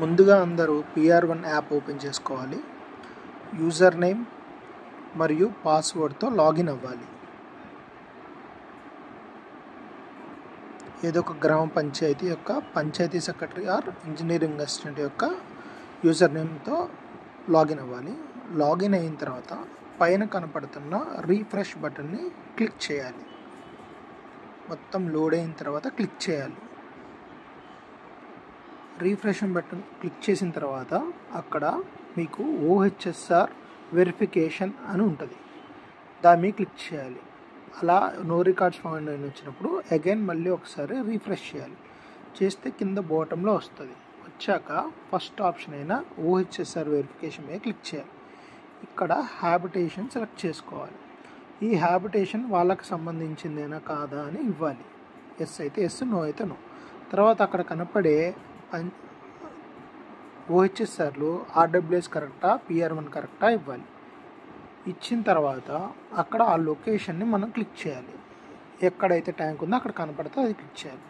ముందుగా అందరూ PR1 app open చేసుకోవాలి. యూజర్ నేమ్ మరియు పాస్వర్డ్తో లాగిన్ అవ్వాలి. ఏదో ఒక గ్రామ పంచాయతీ యొక్క panchayat secretary or engineering assistant యొక్క యూజర్ నేమ్తో లాగిన్ అవ్వాలి. లాగిన్ అయిన తర్వాత పైన కనపడుతున్న రీఫ్రెష్ బటన్ని క్లిక్ చేయాలి. మొత్తం లోడ్ అయిన తర్వాత క్లిక్ చేయాలి. రీఫ్రెష్ బటన్ క్లిక్ చేసిన తర్వాత అక్కడ మీకు OHSR వెరిఫికేషన్ అని ఉంటుంది. దాని మీద క్లిక్ చేయాలి. అలా నో రికార్డ్స్ ఫౌండ్ అని వచ్చినప్పుడు అగైన్ మళ్ళీ ఒకసారి రీఫ్రెష్ చేయాలి. చేస్తే కింద బాటంలో వస్తుంది. వచ్చాక ఫస్ట్ ఆప్షన్ అయిన OHSR వెరిఫికేషన్ మీద క్లిక్ చేయాలి. ఇక్కడ హ్యాబిటేషన్ సెలెక్ట్ చేసుకోవాలి. ఈ హ్యాబిటేషన్ వాళ్ళకి సంబంధించిందేనా కాదా అని ఇవ్వాలి. ఎస్ అయితే ఎస్, నో అయితే నో. తర్వాత అక్కడ కనపడే OHSRలు RWS కరెక్టా, PR1 కరెక్టా ఇవ్వాలి. ఇచ్చిన తర్వాత అక్కడ ఆ లొకేషన్ని మనం క్లిక్ చేయాలి. ఎక్కడైతే ట్యాంక్ ఉందో అక్కడ కనపడితే అది క్లిక్ చేయాలి.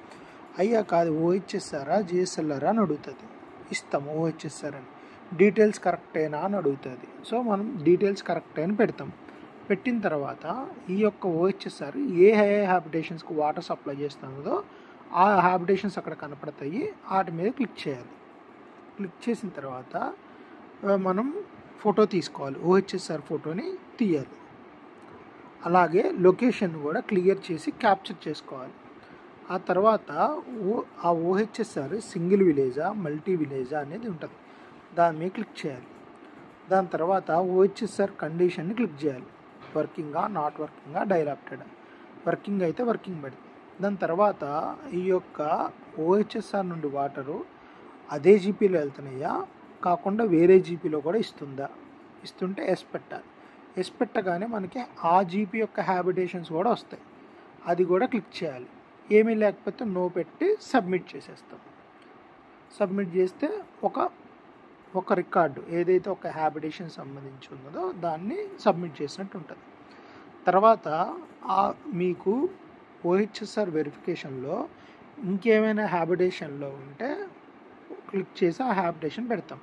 అయ్యాక అది OHSR GSLR అని అడుగుతుంది. ఇస్తాము OHSR అని. డీటెయిల్స్ కరెక్టేనా అని అడుగుతుంది. సో మనం డీటెయిల్స్ కరెక్టే అని పెడతాం. పెట్టిన తర్వాత ఈ యొక్క OHSR ఏ హ్యాబిటేషన్స్కి వాటర్ సప్లై చేస్తుందో ఆ హ్యాబిటేషన్స్ అక్కడ కనపడతాయి. వాటి మీద క్లిక్ చేయాలి. క్లిక్ చేసిన తర్వాత మనం ఫోటో తీసుకోవాలి. OHSR ఫోటోని తీయాలి. అలాగే లొకేషన్ కూడా క్లియర్ చేసి క్యాప్చర్ చేసుకోవాలి. ఆ తర్వాత ఆ OHSR సింగిల్ విలేజా మల్టీ విలేజా అనేది ఉంటుంది. దాని మీద క్లిక్ చేయాలి. దాని తర్వాత OHSR కండిషన్ని క్లిక్ చేయాలి. వర్కింగా, నాట్ వర్కింగా, డైలాప్టెడ్. వర్కింగ్ అయితే వర్కింగ్ పెడుతుంది. దాని తర్వాత ఈ యొక్క OHSR నుండి వాటరు అదే జీపీలో వెళ్తున్నాయా కాకుండా వేరే జీపీలో కూడా ఇస్తుందా, ఇస్తుంటే ఎస్ పెట్టాలి. ఎస్ పెట్టగానే మనకి ఆ జీపీ యొక్క హ్యాబిటేషన్స్ కూడా వస్తాయి. అది కూడా క్లిక్ చేయాలి. ఏమీ లేకపోతే నో పెట్టి సబ్మిట్ చేసేస్తాం. సబ్మిట్ చేస్తే ఒక రికార్డు ఏదైతే ఒక హ్యాబిటేషన్ సంబంధించి ఉన్నదో దాన్ని సబ్మిట్ చేసినట్టు ఉంటుంది. తర్వాత మీకు OHSR వెరిఫికేషన్లో ఇంకేమైనా హ్యాబిటేషన్లో ఉంటే క్లిక్ చేసి ఆ హ్యాబిటేషన్ పెడతాం.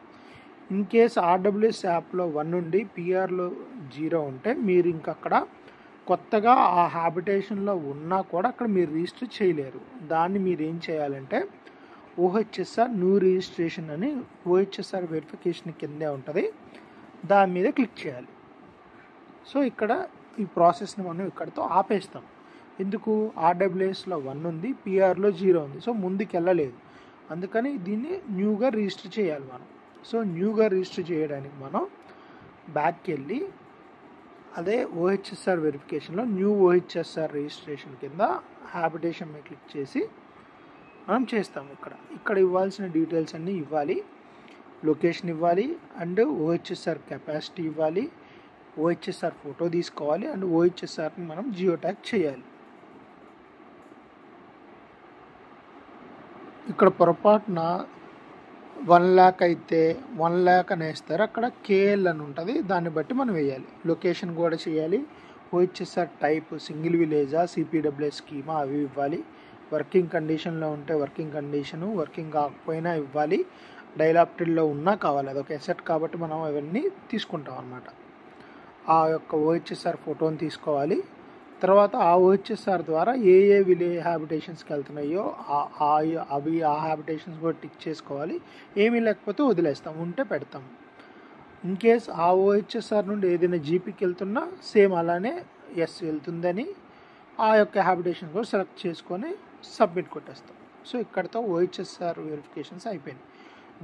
ఇన్ కేస్ RWS యాప్లో 1 ఉండి PRలో 0 ఉంటే మీరు ఇంకక్కడ కొత్తగా ఆ హ్యాబిటేషన్లో ఉన్నా కూడా అక్కడ మీరు రిజిస్టర్ చేయలేరు. దాన్ని మీరు ఏం చేయాలంటే OHSR న్యూ రిజిస్ట్రేషన్ అని OHSR వెరిఫికేషన్ కిందే ఉంటుంది. దాని మీద క్లిక్ చేయాలి. సో ఇక్కడ ఈ ప్రాసెస్ని మనం ఇక్కడితో ఆపేస్తాం. ఎందుకు? RWSలో 1 ఉంది, PRలో 0 ఉంది. సో ముందుకు వెళ్ళలేదు. అందుకని దీన్ని న్యూగా రిజిస్టర్ చేయాలి మనం. సో న్యూగా రిజిస్టర్ చేయడానికి మనం బ్యాక్కి వెళ్ళి అదే OHSR వెరిఫికేషన్లో న్యూ OHSR రిజిస్ట్రేషన్ కింద హ్యాబిటేషన్ మీద క్లిక్ చేసి మనం చేస్తాం. ఇక్కడ ఇవ్వాల్సిన డీటెయిల్స్ అన్నీ ఇవ్వాలి. లొకేషన్ ఇవ్వాలి అండ్ OHSR కెపాసిటీ ఇవ్వాలి. OHSR ఫోటో తీసుకోవాలి అండ్ OHSRని మనం జియో ట్యాగ్ చేయాలి. ఇక్కడ పొరపాటున 1 lakh అయితే 1 lakh అని వేస్తారు. అక్కడ KL అని ఉంటుంది. దాన్ని బట్టి మనం వేయాలి. లొకేషన్ కూడా చేయాలి. OHSR టైప్ సింగిల్ విలేజా, CPWS స్కీమా అవి ఇవ్వాలి. వర్కింగ్ కండిషన్లో ఉంటే వర్కింగ్ కండిషను, వర్కింగ్ కాకపోయినా ఇవ్వాలి. డైలాప్టెడ్లో ఉన్నా కావాలి. అదొక ఎసెట్ కాబట్టి మనం అవన్నీ తీసుకుంటాం అన్నమాట. ఆ యొక్క OHSR ఫోటోని తీసుకోవాలి. తర్వాత ఆ OHSR ద్వారా ఏ హ్యాబిటేషన్స్కి వెళ్తున్నాయో అవి ఆ హ్యాబిటేషన్స్ కూడా టిక్ చేసుకోవాలి. ఏమీ లేకపోతే వదిలేస్తాం, ఉంటే పెడతాం. ఇన్ కేస్ ఆ OHSR నుండి ఏదైనా జీపీకి వెళ్తున్నా సేమ్ అలానే ఎస్ వెళ్తుందని ఆ యొక్క హ్యాబిటేషన్ కూడా సెలెక్ట్ చేసుకొని సబ్మిట్ కొట్టేస్తాం. సో ఇక్కడితో OHSR వెరిఫికేషన్స్ అయిపోయినాయి.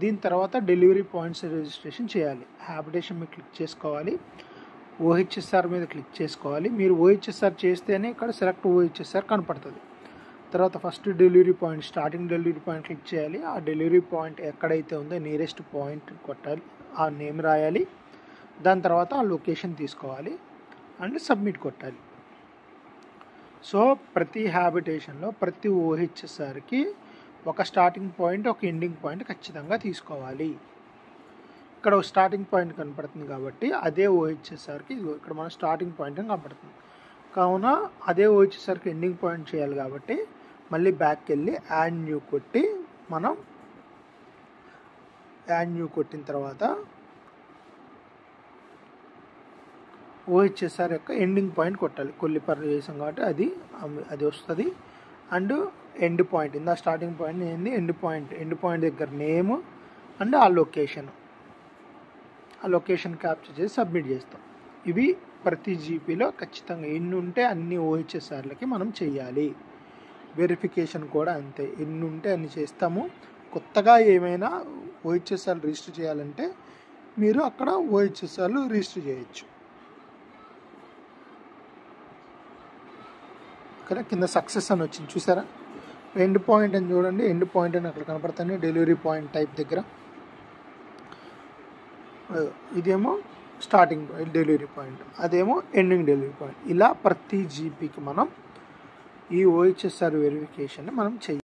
దీని తర్వాత డెలివరీ పాయింట్స్ రిజిస్ట్రేషన్ చేయాలి. హ్యాబిటేషన్ మీద క్లిక్ చేసుకోవాలి. OHSR మీద క్లిక్ చేసుకోవాలి. మీరు OHSR చేస్తేనే ఇక్కడ సెలెక్ట్ OHSR కనపడుతుంది. తర్వాత first delivery point, starting delivery point click చేయాలి. ఆ డెలివరీ పాయింట్ ఎక్కడైతే ఉందో నియరెస్ట్ పాయింట్ కొట్టాలి. ఆ నేమ్ రాయాలి. దాని తర్వాత ఆ లొకేషన్ తీసుకోవాలి అండ్ సబ్మిట్ కొట్టాలి. సో ప్రతి హ్యాబిటేషన్లో ప్రతి OHSRకి ఒక స్టార్టింగ్ పాయింట్, ఒక ఎండింగ్ పాయింట్ ఖచ్చితంగా తీసుకోవాలి. ఇక్కడ స్టార్టింగ్ పాయింట్ కనపడుతుంది కాబట్టి అదే OHSRకి ఇక్కడ మన స్టార్టింగ్ పాయింట్ కనపడుతుంది. కావున అదే OHSRకి ఎండింగ్ పాయింట్ చేయాలి కాబట్టి మళ్ళీ బ్యాక్కి వెళ్ళి యాడ్ న్యూ కొట్టి మనం యాడ్ న్యూ కొట్టిన తర్వాత ఓహెచ్ఎస్ఆర్ యొక్క ఎండింగ్ పాయింట్ కొట్టాలి. కొల్లిపర్రు చేసాం కాబట్టి అది వస్తుంది. అండ్ ఎండ్ పాయింట్ ఇందా స్టార్టింగ్ పాయింట్ ఏంది, ఎండ్ పాయింట్ దగ్గర నేమ్ అండ్ ఆ లొకేషన్ క్యాప్చర్ చేసి సబ్మిట్ చేస్తాం. ఇవి ప్రతి జీపీలో ఖచ్చితంగా ఎన్ని ఉంటే అన్ని ఓహెచ్ఎస్ఆర్లకి మనం చెయ్యాలి. వెరిఫికేషన్ కూడా అంతే, ఎన్ని ఉంటే అన్ని చేస్తాము. కొత్తగా ఏమైనా ఓహెచ్ఎస్ఆర్ రిజిస్టర్ చేయాలంటే మీరు అక్కడ ఓహెచ్ఎస్ఆర్లు రిజిస్టర్ చేయొచ్చు. ఇక్కడ కింద సక్సెస్ అని వచ్చింది చూసారా, ఎండ్ పాయింట్ అని చూడండి, ఎండ్ పాయింట్ అని అక్కడ కనపడుతుంది డెలివరీ పాయింట్ టైప్ దగ్గర. ఇదేమో స్టార్టింగ్ పాయింట్ డెలివరీ పాయింట్, అదేమో ఎండింగ్ డెలివరీ పాయింట్. ఇలా ప్రతి జీపీకి మనం ఈ ఓహెచ్ఎస్ఆర్ వెరిఫికేషన్ మనం చెయ్యాలి.